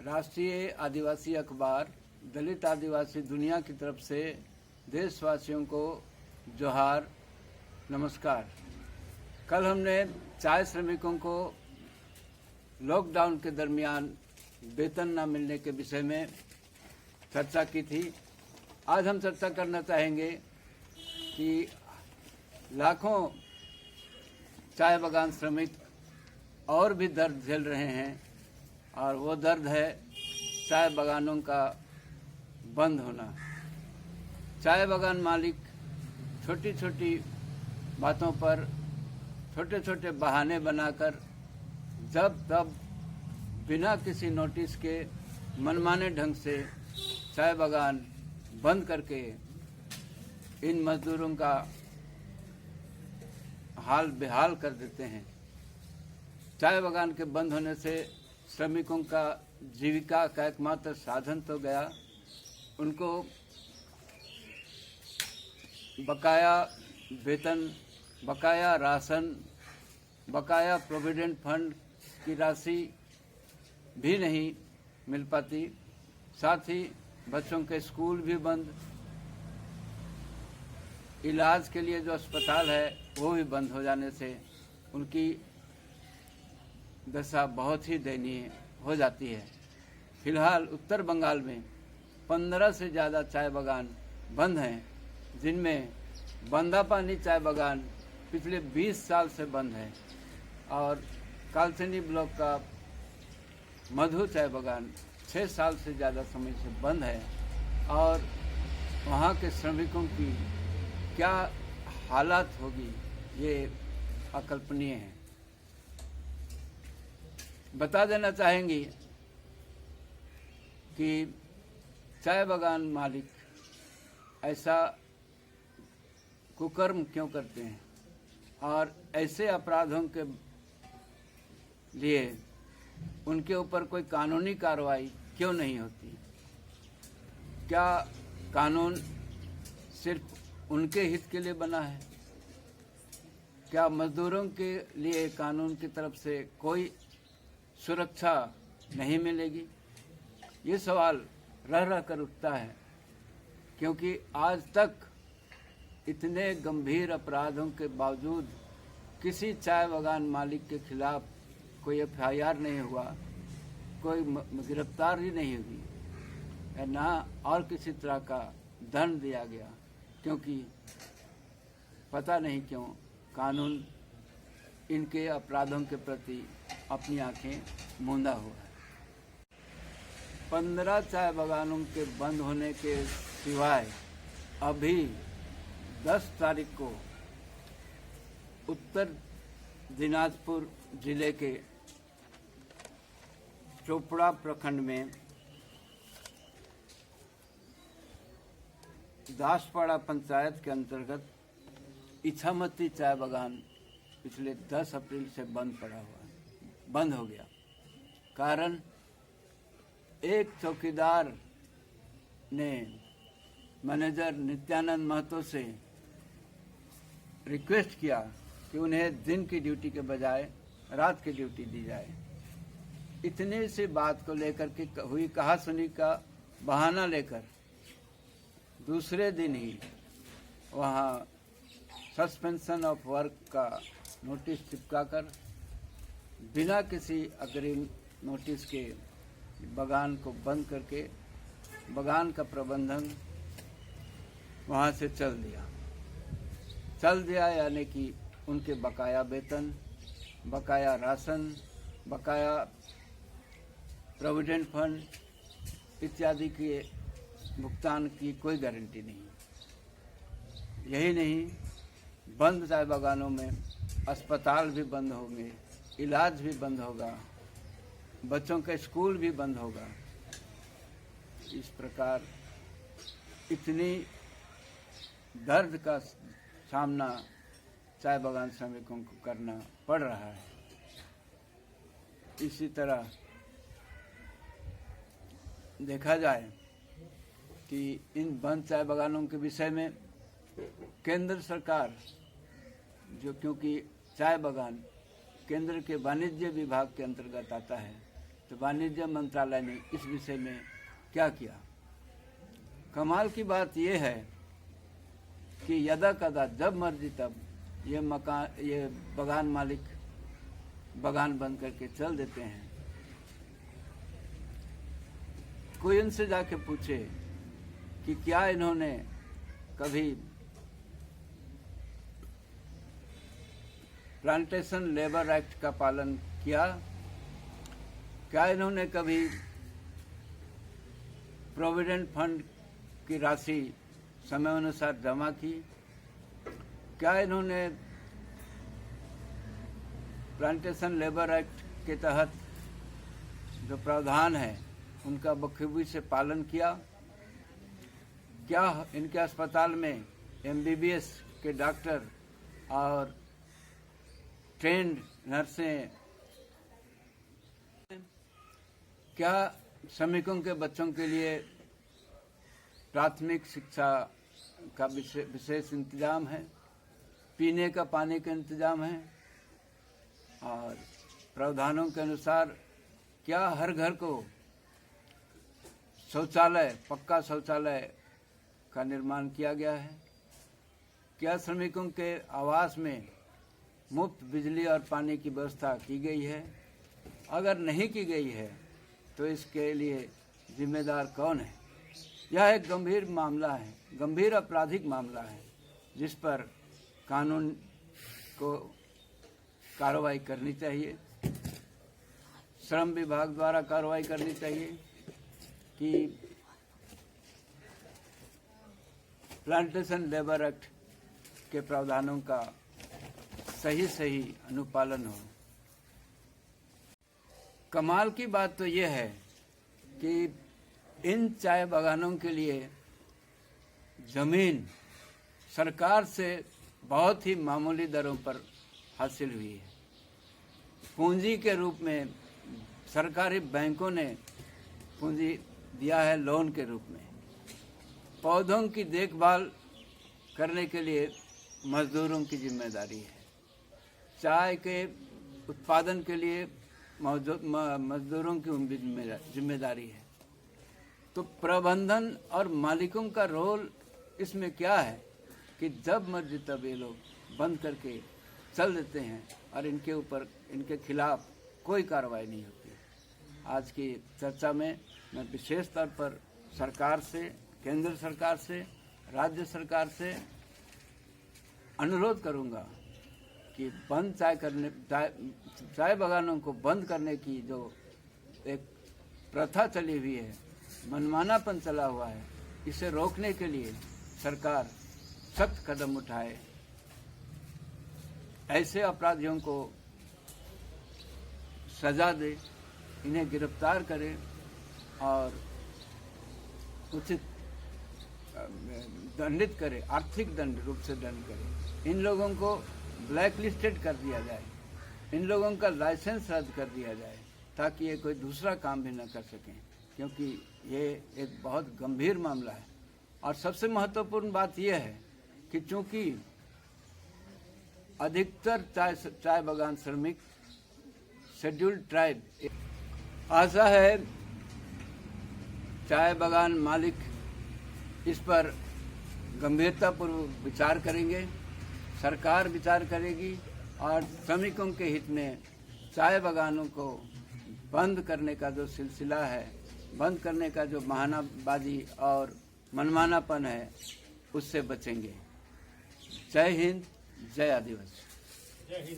राष्ट्रीय आदिवासी अखबार दलित आदिवासी दुनिया की तरफ से देशवासियों को जोहार, नमस्कार। कल हमने चाय श्रमिकों को लॉकडाउन के दरमियान वेतन न मिलने के विषय में चर्चा की थी। आज हम चर्चा करना चाहेंगे कि लाखों चाय बागान श्रमिक और भी दर्द झेल रहे हैं और वो दर्द है चाय बागानों का बंद होना। चाय बागान मालिक छोटी छोटी बातों पर छोटे छोटे बहाने बनाकर जब तब बिना किसी नोटिस के मनमाने ढंग से चाय बागान बंद करके इन मजदूरों का हाल बेहाल कर देते हैं। चाय बागान के बंद होने से श्रमिकों का जीविका का एकमात्र साधन तो गया, उनको बकाया वेतन, बकाया राशन, बकाया प्रोविडेंट फंड की राशि भी नहीं मिल पाती। साथ ही बच्चों के स्कूल भी बंद, इलाज के लिए जो अस्पताल है वो भी बंद हो जाने से उनकी दशा बहुत ही दयनीय हो जाती है। फिलहाल उत्तर बंगाल में 15 से ज़्यादा चाय बागान बंद हैं, जिनमें बंदापानी चाय बागान पिछले 20 साल से बंद है और कालसनी ब्लॉक का मधु चाय बागान 6 साल से ज़्यादा समय से बंद है और वहाँ के श्रमिकों की क्या हालत होगी ये अकल्पनीय है। बता देना चाहेंगी कि चाय बागान मालिक ऐसा कुकर्म क्यों करते हैं और ऐसे अपराधों के लिए उनके ऊपर कोई कानूनी कार्रवाई क्यों नहीं होती। क्या कानून सिर्फ उनके हित के लिए बना है? क्या मजदूरों के लिए कानून की तरफ से कोई सुरक्षा नहीं मिलेगी? ये सवाल रह रह कर उठता है, क्योंकि आज तक इतने गंभीर अपराधों के बावजूद किसी चाय बागान मालिक के खिलाफ कोई एफआईआर नहीं हुआ, कोई गिरफ्तारी नहीं हुई या ना और किसी तरह का दंड दिया गया, क्योंकि पता नहीं क्यों कानून इनके अपराधों के प्रति अपनी आंखें मूंदा हुआ है। 15 चाय बागानों के बंद होने के सिवाय अभी 10 तारीख को उत्तर दिनाजपुर जिले के चोपड़ा प्रखंड में दासपाड़ा पंचायत के अंतर्गत इछामती चाय बागान पिछले 10 अप्रैल से बंद हो गया। कारण एक चौकीदार ने मैनेजर नित्यानंद महतो से रिक्वेस्ट किया कि उन्हें दिन की ड्यूटी के बजाय रात की ड्यूटी दी जाए। इतनी सी बात को लेकर के हुई कहा सुनी का बहाना लेकर दूसरे दिन ही वहाँ सस्पेंशन ऑफ वर्क का नोटिस चिपकाकर बिना किसी अग्रिम नोटिस के बागान को बंद करके बागान का प्रबंधन वहाँ से चल दिया, यानी कि उनके बकाया वेतन, बकाया राशन, बकाया प्रोविडेंट फंड इत्यादि के भुगतान की कोई गारंटी नहीं। यही नहीं, बंद चाय बागानों में अस्पताल भी बंद होंगे, इलाज भी बंद होगा, बच्चों का स्कूल भी बंद होगा। इस प्रकार इतनी दर्द का सामना चाय बागान श्रमिकों को करना पड़ रहा है। इसी तरह देखा जाए कि इन बंद चाय बागानों के विषय में केंद्र सरकार, जो क्योंकि चाय बागान केंद्र के वाणिज्य विभाग के अंतर्गत आता है, तो वाणिज्य मंत्रालय ने इस विषय में क्या किया। कमाल की बात यह है कि यदा कदा जब मर्जी तब ये बगान मालिक बगान बंद करके चल देते हैं। कोई उनसे जाके पूछे कि क्या इन्होंने कभी प्लांटेशन लेबर एक्ट का पालन किया, क्या इन्होंने कभी प्रोविडेंट फंड की राशि समय अनुसार जमा की, क्या इन्होंने प्लांटेशन लेबर एक्ट के तहत जो प्रावधान है उनका बखूबी से पालन किया, क्या इनके अस्पताल में MBBS के डॉक्टर और ट्रेंड नर्सें, क्या श्रमिकों के बच्चों के लिए प्राथमिक शिक्षा का विशेष इंतजाम है, पीने का पानी का इंतजाम है, और प्रावधानों के अनुसार क्या हर घर को शौचालय, पक्का शौचालय का निर्माण किया गया है, क्या श्रमिकों के आवास में मुफ्त बिजली और पानी की व्यवस्था की गई है। अगर नहीं की गई है तो इसके लिए जिम्मेदार कौन है। यह एक गंभीर मामला है, गंभीर आपराधिक मामला है, जिस पर कानून को कार्रवाई करनी चाहिए, श्रम विभाग द्वारा कार्रवाई करनी चाहिए कि प्लांटेशन लेबर एक्ट के प्रावधानों का सही अनुपालन हो। कमाल की बात तो यह है कि इन चाय बागानों के लिए जमीन सरकार से बहुत ही मामूली दरों पर हासिल हुई है। पूंजी के रूप में सरकारी बैंकों ने पूंजी दिया है लोन के रूप में। पौधों की देखभाल करने के लिए मजदूरों की जिम्मेदारी है। चाय के उत्पादन के लिए मजदूरों की जिम्मेदारी है। तो प्रबंधन और मालिकों का रोल इसमें क्या है कि जब मर्जी तब ये लोग बंद करके चल देते हैं और इनके खिलाफ कोई कार्रवाई नहीं होती। आज की चर्चा में मैं विशेष तौर पर सरकार से, केंद्र सरकार से, राज्य सरकार से अनुरोध करूंगा कि चाय बागानों को बंद करने की जो एक प्रथा चली हुई है, मनमानापन चला हुआ है, इसे रोकने के लिए सरकार सख्त कदम उठाए, ऐसे अपराधियों को सजा दे, इन्हें गिरफ्तार करे और उचित दंडित करे, आर्थिक दंड रूप से दंड करे। इन लोगों को ब्लैक लिस्टेड कर दिया जाए, इन लोगों का लाइसेंस रद्द कर दिया जाए, ताकि ये कोई दूसरा काम भी न कर सकें, क्योंकि ये एक बहुत गंभीर मामला है। और सबसे महत्वपूर्ण बात यह है कि चूंकि अधिकतर चाय बागान श्रमिक शेड्यूल्ड ट्राइब, आशा है चाय बागान मालिक इस पर गंभीरतापूर्वक विचार करेंगे, सरकार विचार करेगी और श्रमिकों के हित में चाय बागानों को बंद करने का जो सिलसिला है, बंद करने का जो बहानाबाजी और मनमानापन है, उससे बचेंगे। जय हिंद, जय आदिवासी।